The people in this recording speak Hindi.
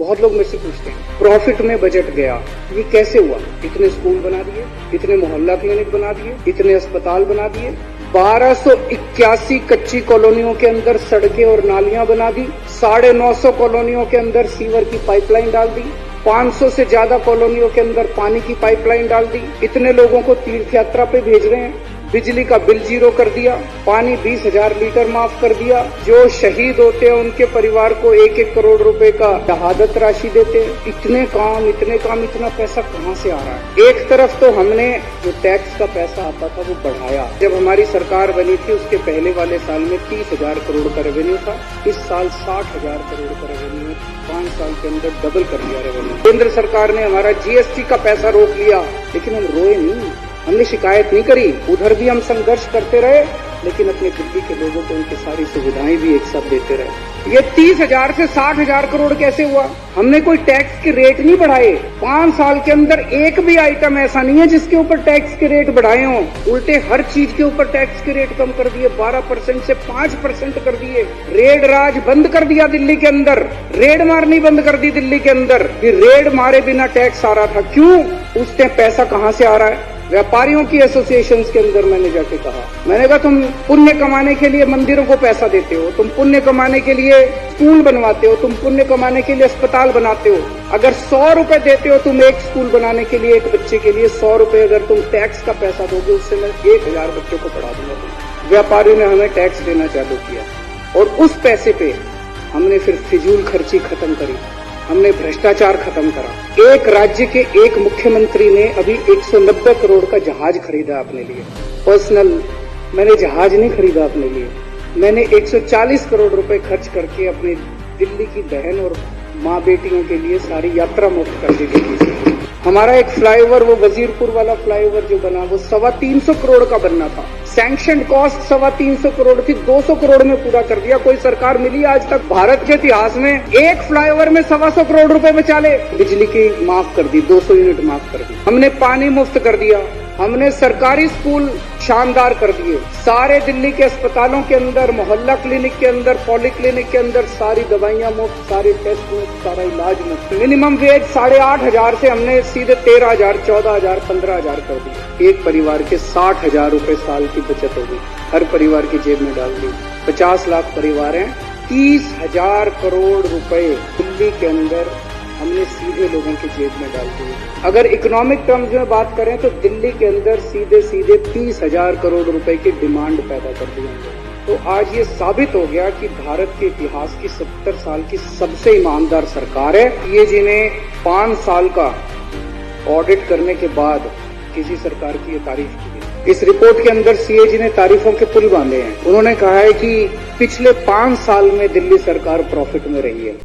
बहुत लोग मेरे से पूछते हैं प्रॉफिट में बजट गया, ये कैसे हुआ? इतने स्कूल बना दिए, इतने मोहल्ला क्लिनिक बना दिए, इतने अस्पताल बना दिए, 1281 कच्ची कॉलोनियों के अंदर सड़कें और नालियां बना दी, 950 कॉलोनियों के अंदर सीवर की पाइपलाइन डाल दी, 500 से ज्यादा कॉलोनियों के अंदर पानी की पाइपलाइन डाल दी, इतने लोगों को तीर्थ यात्रा पे भेज रहे हैं, बिजली का बिल 0 कर दिया, पानी 20,000 लीटर माफ कर दिया, जो शहीद होते हैं उनके परिवार को 1-1 करोड़ रुपए का शहादत राशि देते हैं। इतने काम, इतना पैसा कहाँ से आ रहा है? एक तरफ तो हमने जो टैक्स का पैसा आता था वो बढ़ाया। जब हमारी सरकार बनी थी उसके पहले वाले साल में 30,000 करोड़ का रेवेन्यू था, इस साल 60,000 करोड़ का रेवेन्यू, 5 साल के अंदर डबल कर दिया रेवेन्यू। केंद्र सरकार ने हमारा जीएसटी का पैसा रोक लिया, लेकिन हम रोए नहीं, हमने शिकायत नहीं करी, उधर भी हम संघर्ष करते रहे, लेकिन अपने दिल्ली के लोगों को उनकी सारी सुविधाएं भी एक साथ देते रहे। ये 30,000 से 60,000 करोड़ कैसे हुआ? हमने कोई टैक्स के रेट नहीं बढ़ाए। 5 साल के अंदर एक भी आइटम ऐसा नहीं है जिसके ऊपर टैक्स के रेट बढ़ाए हों। उल्टे हर चीज के ऊपर टैक्स के रेट कम कर दिए, 12% से 5% कर दिए। रेड राज बंद कर दिया दिल्ली के अंदर, रेड मारनी बंद कर दी दिल्ली के अंदर कि रेड मारे बिना टैक्स आ रहा था। क्यों? उस टाइम पैसा कहाँ से आ रहा है? व्यापारियों की एसोसिएशन के अंदर मैंने जाके कहा, मैंने कहा तुम पुण्य कमाने के लिए मंदिरों को पैसा देते हो, तुम पुण्य कमाने के लिए स्कूल बनवाते हो, तुम पुण्य कमाने के लिए अस्पताल बनाते हो। अगर 100 रुपए देते हो तुम एक स्कूल बनाने के लिए, एक बच्चे के लिए 100 रुपए अगर तुम टैक्स का पैसा दोगे, उससे मैं 1,000 बच्चों को पढ़ा दूंगा। व्यापारियों ने हमें टैक्स देना चालू किया और उस पैसे पे हमने फिर फिजूल खर्ची खत्म करी, हमने भ्रष्टाचार खत्म करा। एक राज्य के एक मुख्यमंत्री ने अभी 190 करोड़ का जहाज खरीदा अपने लिए पर्सनल। मैंने जहाज नहीं खरीदा अपने लिए, मैंने 140 करोड़ रुपए खर्च करके अपने दिल्ली की बहन और माँ बेटियों के लिए सारी यात्रा मुक्त कर दी दिल्ली से। हमारा एक फ्लाईओवर, वो वजीरपुर वाला फ्लाईओवर जो बना, वो 325 करोड़ का बनना था। सैंक्शन कॉस्ट 325 करोड़ थी, 200 करोड़ में पूरा कर दिया। कोई सरकार मिली आज तक भारत के इतिहास में एक फ्लाईओवर में 125 करोड़ रुपए बचा ले? बिजली की माफ कर दी, 200 यूनिट माफ कर दी। हमने पानी मुफ्त कर दिया, हमने सरकारी स्कूल शानदार कर दिए। सारे दिल्ली के अस्पतालों के अंदर, मोहल्ला क्लिनिक के अंदर, पॉली क्लिनिक के अंदर सारी दवाइयां मुफ्त, सारे टेस्ट मुफ्त, सारा इलाज मुफ्त। मिनिमम वेज 8,500 से हमने सीधे 13,000, 14,000, 15,000 कर दिए। एक परिवार के 60,000 रुपए साल की बचत होगी, हर परिवार की जेब में डाल दी। 50 लाख परिवार हैं, 30,000 करोड़ रुपए दिल्ली के अंदर हमने सीधे लोगों की जेब में डाल दिए। अगर इकोनॉमिक टर्म्स में बात करें तो दिल्ली के अंदर सीधे 30,000 करोड़ रुपए की डिमांड पैदा कर दी हमने। तो आज ये साबित हो गया कि भारत के इतिहास की 70 साल की सबसे ईमानदार सरकार है। ये जिन्हें 5 साल का ऑडिट करने के बाद किसी सरकार की ये तारीफ की। इस रिपोर्ट के अंदर सीएजी ने तारीफों के पुल बांधे हैं। उन्होंने कहा है कि पिछले 5 साल में दिल्ली सरकार प्रॉफिट में रही है।